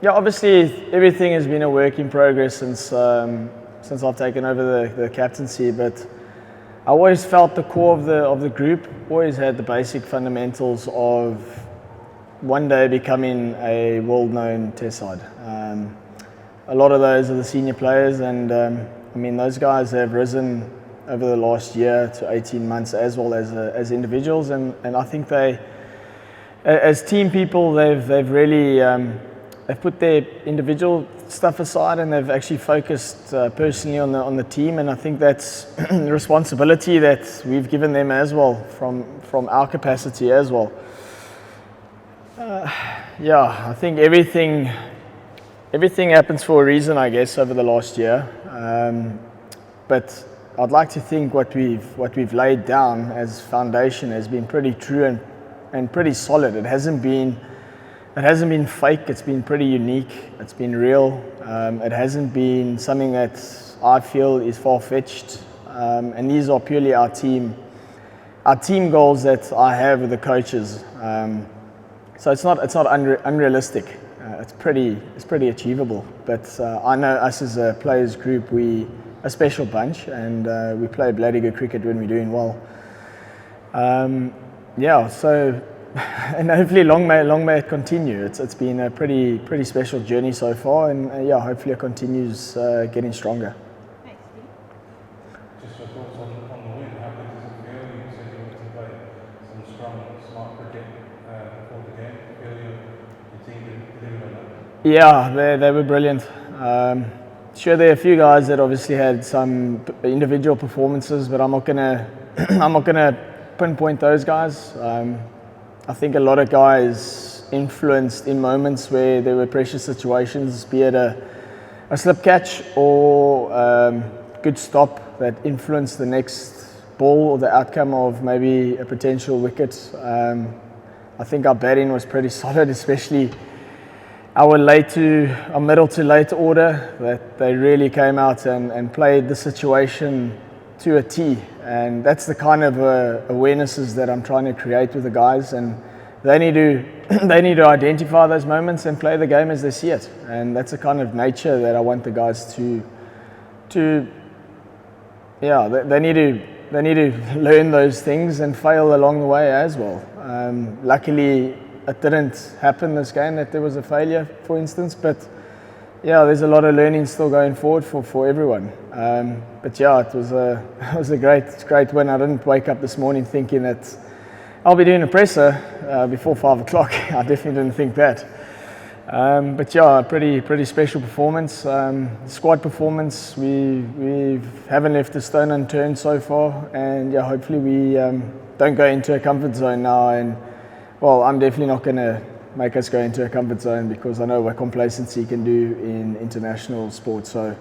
Yeah, obviously everything has been a work in progress since I've taken over the captaincy. But I always felt the core of the group always had the basic fundamentals of one day becoming a world-known Test side. A lot of those are the senior players, and I mean those guys have risen over the last year to 18 months as well as individuals, and I think they, as team people, they've really they've put their individual stuff aside and they've actually focused personally on the team, and I think that's the responsibility that we've given them as well from our capacity as well. Yeah, I think everything happens for a reason, I guess, over the last year. But I'd like to think what we've laid down as foundation has been pretty true and pretty solid. It hasn't been fake. It's been pretty unique. It's been real. It hasn't been something that I feel is far-fetched. And these are purely our team goals that I have with the coaches. So it's not unrealistic. It's pretty achievable. But I know us as a players group, we a special bunch, and we play bloody good cricket when we're doing well. Yeah, so and hopefully long may it continue. It's been a pretty special journey so far, and yeah, hopefully it continues getting stronger. Thanks, Dean. Just your thoughts on the win. How good does it feel? You said you wanted to play some strong, smart cricket before the game. Do you feel your team delivered on that? Yeah, they were brilliant. Sure, there are a few guys that obviously had some individual performances, but I'm not gonna pinpoint those guys. I think a lot of guys influenced in moments where there were pressure situations, be it a slip catch or good stop that influenced the next ball or the outcome of maybe a potential wicket. I think our batting was pretty solid, especially our middle to late order, that they really came out and played the situation to a T, and that's the kind of awarenesses that I'm trying to create with the guys, and they need to identify those moments and play the game as they see it, and that's the kind of nature that I want the guys to yeah, they need to learn those things and fail along the way as well. Luckily it didn't happen this game that there was a failure, for instance, but yeah, there's a lot of learning still going forward for everyone. But yeah, it was a great win. I didn't wake up this morning thinking that I'll be doing a presser before 5 o'clock. I definitely didn't think that. But yeah, pretty special performance. Squad performance. We haven't left a stone unturned so far, and yeah, hopefully we don't go into a comfort zone now. And well, I'm definitely not going to make us go into a comfort zone, because I know what complacency can do in international sports. So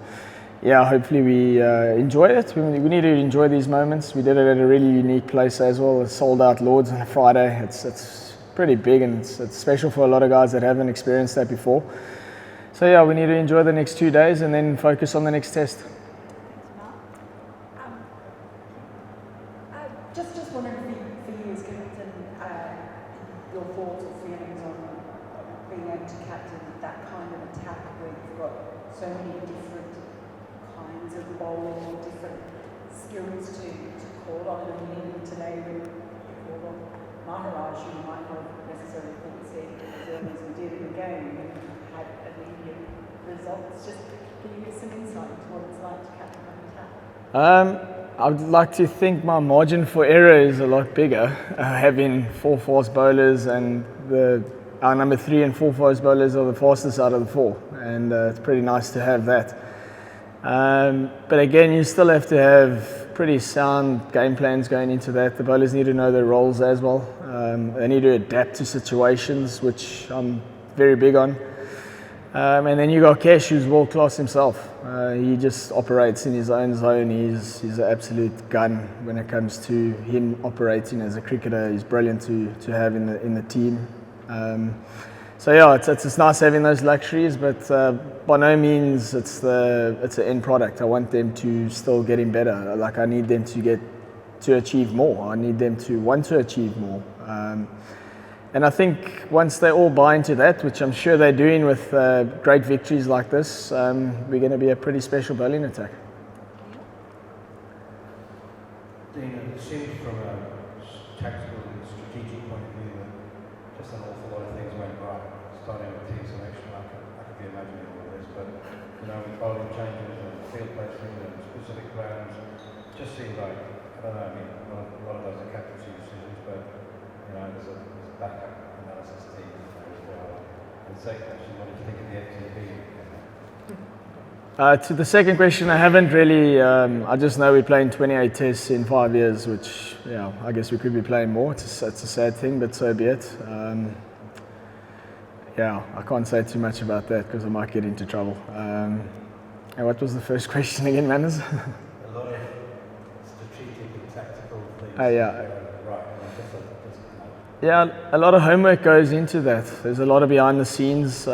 yeah, hopefully we enjoy it. We need to enjoy these moments. We did it at a really unique place as well. It's sold out Lords on a Friday. It's pretty big, and it's special for a lot of guys that haven't experienced that before. So yeah, we need to enjoy the next 2 days and then focus on the next test. Just wondering for you as captain, your thoughts or feelings on being able to captain that kind of attack where you've got so many different kinds of bowling or different skills to call on, and even today when you called on Maharaj, you might not have necessarily thought seeing as early as we did in the game and had immediate results. Just can you give some insight into what it's like to captain an attack? I'd like to think my margin for error is a lot bigger, having 4 fast bowlers, and our number 3 and 4 fast bowlers are the fastest out of the 4, and it's pretty nice to have that. But again, you still have to have pretty sound game plans going into that. The bowlers need to know their roles as well. They need to adapt to situations, which I'm very big on. And then you got Kesh, who's world class himself. He just operates in his own zone. He's an absolute gun when it comes to him operating as a cricketer. He's brilliant to have in the team. So yeah, it's nice having those luxuries, but by no means it's an end product. I want them to still getting better. Like, I need them to achieve more. I need them to want to achieve more. And I think once they all buy into that, which I'm sure they're doing with great victories like this, we're going to be a pretty special bowling attack. Dean, it seems from a tactical and strategic point of view that just an awful lot of things went right, starting with team selection. I could be imagining all of this, but with bowling changes and field placement and specific plans, it just seems like, I don't know, I mean, a lot of those are captaincy decisions, but there's a backup analysis team as well. And second question, what did you think of the FTP? To the second question, I haven't really. I just know we're playing 28 tests in 5 years, which, I guess we could be playing more. It's a sad thing, but so be it. I can't say too much about that because I might get into trouble. And what was the first question again, Manners? A lot of strategic and tactical things. Yeah. Right. Yeah, a lot of homework goes into that. There's a lot of behind the scenes.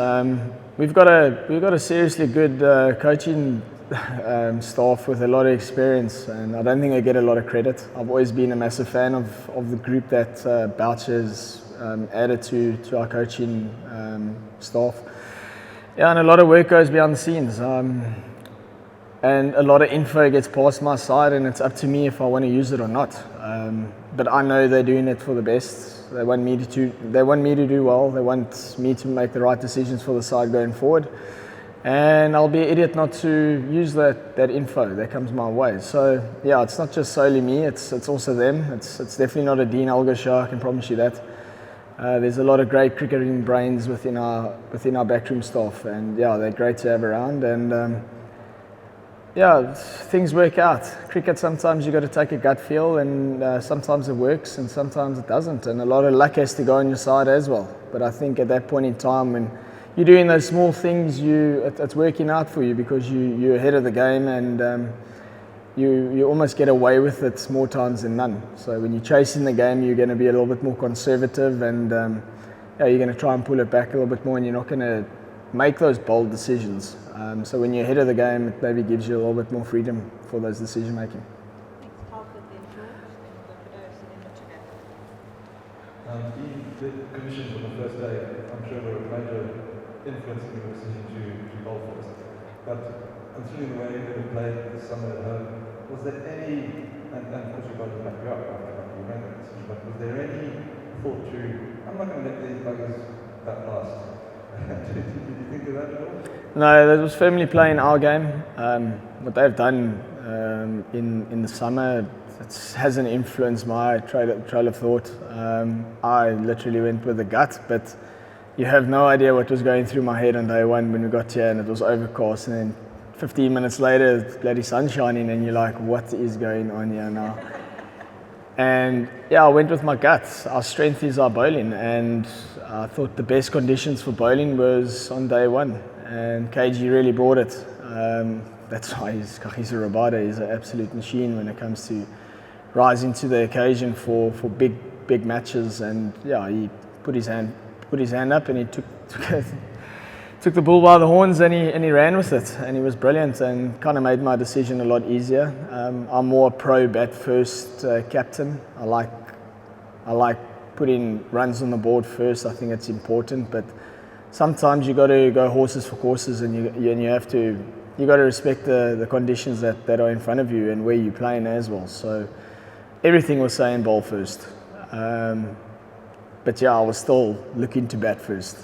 We've got a seriously good coaching staff with a lot of experience, and I don't think they get a lot of credit. I've always been a massive fan of the group that Boucher's added to our coaching staff. Yeah, and a lot of work goes behind the scenes. And a lot of info gets past my side, and it's up to me if I want to use it or not. But I know they're doing it for the best. They want me to do well. They want me to make the right decisions for the side going forward. And I'll be an idiot not to use that info that comes my way. So yeah, it's not just solely me. It's also them. It's definitely not a Dean Elgar show. I can promise you that. There's a lot of great cricketing brains within our backroom staff, and they're great to have around. And things work out. Cricket, sometimes you got to take a gut feel, and sometimes it works and sometimes it doesn't. And a lot of luck has to go on your side as well. But I think at that point in time, when you're doing those small things, it's working out for you because you're ahead of the game, and you almost get away with it more times than none. So when you're chasing the game, you're going to be a little bit more conservative, and you're going to try and pull it back a little bit more, and you're not going to make those bold decisions. So when you're ahead of the game, it maybe gives you a little bit more freedom for those decision making. The conditions on the first day, I'm sure were a major influence in your decision to bowl first. But considering the way you played this summer at home, was there any, and of course you guys will back you up after you made that decision, but was there any thought to, I'm not going to let these buggers bat last? Did you think of that at all? No, that was firmly playing our game. What they've done in the summer, it hasn't influenced my trail of thought. I literally went with the gut, but you have no idea what was going through my head on day one when we got here and it was overcast, and then 15 minutes later it's bloody sun shining and you're like, what is going on here now? And I went with my gut. Our strength is our bowling, and I thought the best conditions for bowling was on day one, and KG really brought it. That's why he's Kagiso Rabada. He's an absolute machine when it comes to rising to the occasion for big matches. And he put his hand up and he took the bull by the horns, and he ran with it, and he was brilliant and kind of made my decision a lot easier. I'm more a pro bat first captain. I like putting runs on the board first. I think it's important, but sometimes you got to go horses for courses, and you got to respect the conditions that are in front of you and where you're playing as well. So everything was saying ball first, but I was still looking to bat first.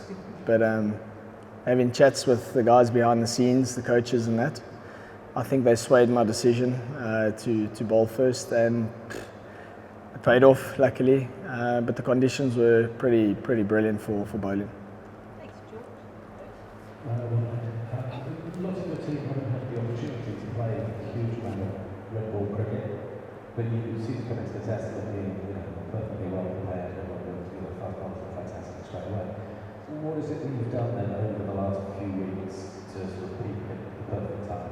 But having chats with the guys behind the scenes, the coaches and that, I think they swayed my decision to bowl first, and it paid off, luckily. But the conditions were pretty brilliant for bowling. Thanks, George. Lots of the team haven't had the opportunity to play a huge amount of red ball cricket, but you seem to come into the test and being perfectly well prepared and fast bowls are fantastic straight away. What is it that you've done then over the last few weeks to sort of peak at the perfect time?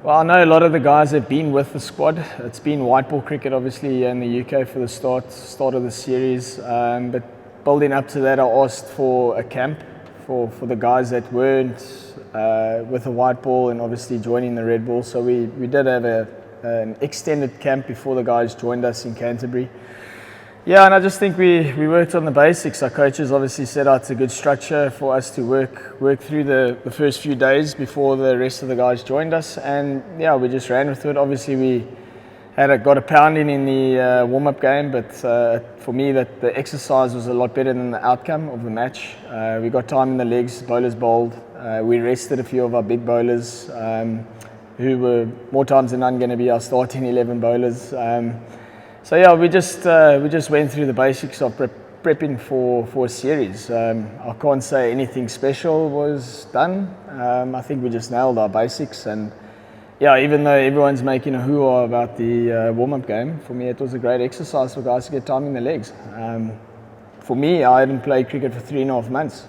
Well, I know a lot of the guys have been with the squad. It's been white ball cricket, obviously, in the UK for the start of the series. But building up to that, I asked for a camp for the guys that weren't with the white ball and obviously joining the red ball. So we did have a an extended camp before the guys joined us in Canterbury. Yeah, and I just think we worked on the basics. Our coaches obviously set out a good structure for us to work through the first few days before the rest of the guys joined us, and yeah, we just ran with it. Obviously, we got a pounding in the warm-up game, but for me, that the exercise was a lot better than the outcome of the match. We got time in the legs, bowlers bowled. We rested a few of our big bowlers, who were more times than none going to be our starting 11 bowlers. So yeah, we just went through the basics of prepping for a series. I can't say anything special was done. I think we just nailed our basics, and yeah, even though everyone's making a hoo-ha about the warm-up game, for me it was a great exercise for guys to get time in the legs. For me, I hadn't played cricket for 3.5 months.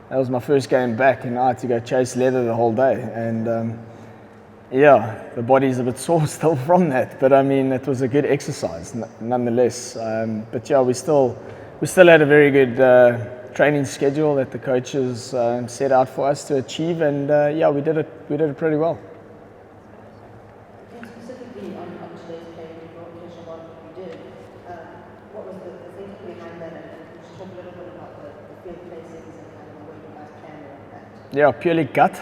That was my first game back, and I had to go chase leather the whole day. And yeah, the body's a bit sore still from that, but I mean, it was a good exercise nonetheless. But yeah, we still had a very good training schedule that the coaches set out for us to achieve, and yeah, we did it pretty well. And specifically on today's page, you brought Kesha what you did. What was the thinking behind that, and just talk a little bit about the field placings and kind of the way you guys planned that? Yeah, purely gut.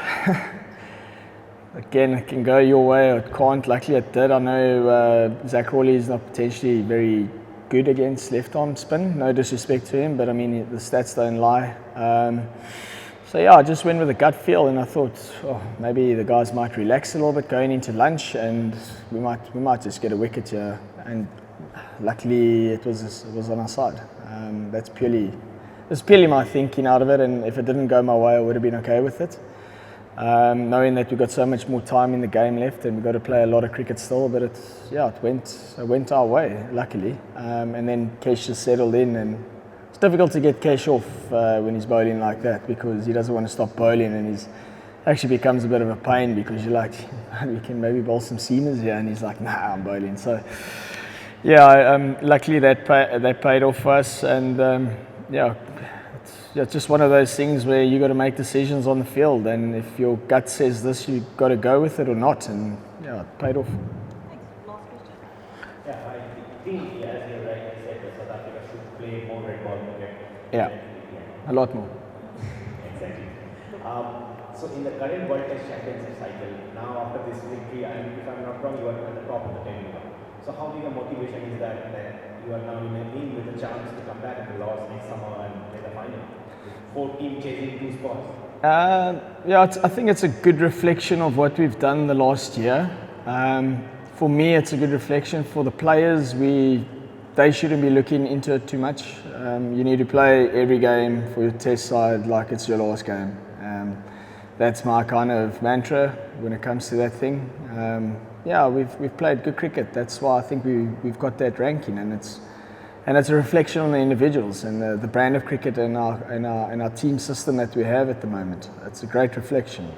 Again, it can go your way or it can't. Luckily it did. I know Zach Rawley is not potentially very good against left-arm spin. No disrespect to him, but I mean, the stats don't lie. So yeah, I just went with a gut feel, and I thought, oh, maybe the guys might relax a little bit going into lunch, and we might just get a wicket here. And luckily it was on our side. That's purely my thinking out of it, and if it didn't go my way, I would have been okay with it. Knowing that we've got so much more time in the game left and we've got to play a lot of cricket still, but it went our way, luckily. And then Kesh just settled in, and it's difficult to get Kesh off when he's bowling like that, because he doesn't want to stop bowling, and he's actually becomes a bit of a pain, because you're like, we can maybe bowl some seamers here, and he's like, nah, I'm bowling. So yeah, luckily that paid off for us, and yeah. It's just one of those things where you got to make decisions on the field, and if your gut says this, you got to go with it or not, and yeah, it paid off. Thanks. Last question. Yeah, I think, as you rightly said, that South Africa should play more red ball cricket. Yeah, a lot more. Exactly. So in the current World Test Championship cycle, now after this victory, and if I'm not wrong, you are at the top of the table now. So how big a motivation is that you are now in a team with a chance to come back and lose next summer and play the final? 4 teams chasing 2 spots. Yeah, I think it's a good reflection of what we've done the last year. For me, it's a good reflection. For the players, they shouldn't be looking into it too much. You need to play every game for your test side like it's your last game. That's my kind of mantra when it comes to that thing. Yeah, we've played good cricket. That's why I think we've got that ranking, and it's a reflection on the individuals and the brand of cricket and our team system that we have at the moment. It's a great reflection.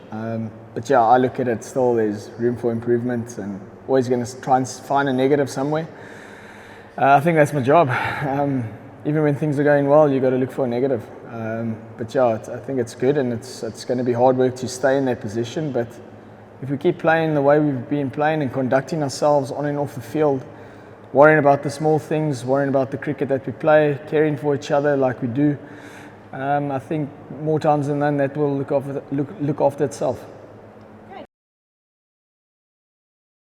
But yeah, I look at it still, there's room for improvement, and always going to try and find a negative somewhere. I think that's my job. Even when things are going well, you've got to look for a negative. But yeah, I think it's good, and it's going to be hard work to stay in that position. But if we keep playing the way we've been playing and conducting ourselves on and off the field, worrying about the small things, worrying about the cricket that we play, caring for each other like we do, I think more times than none that will look after itself.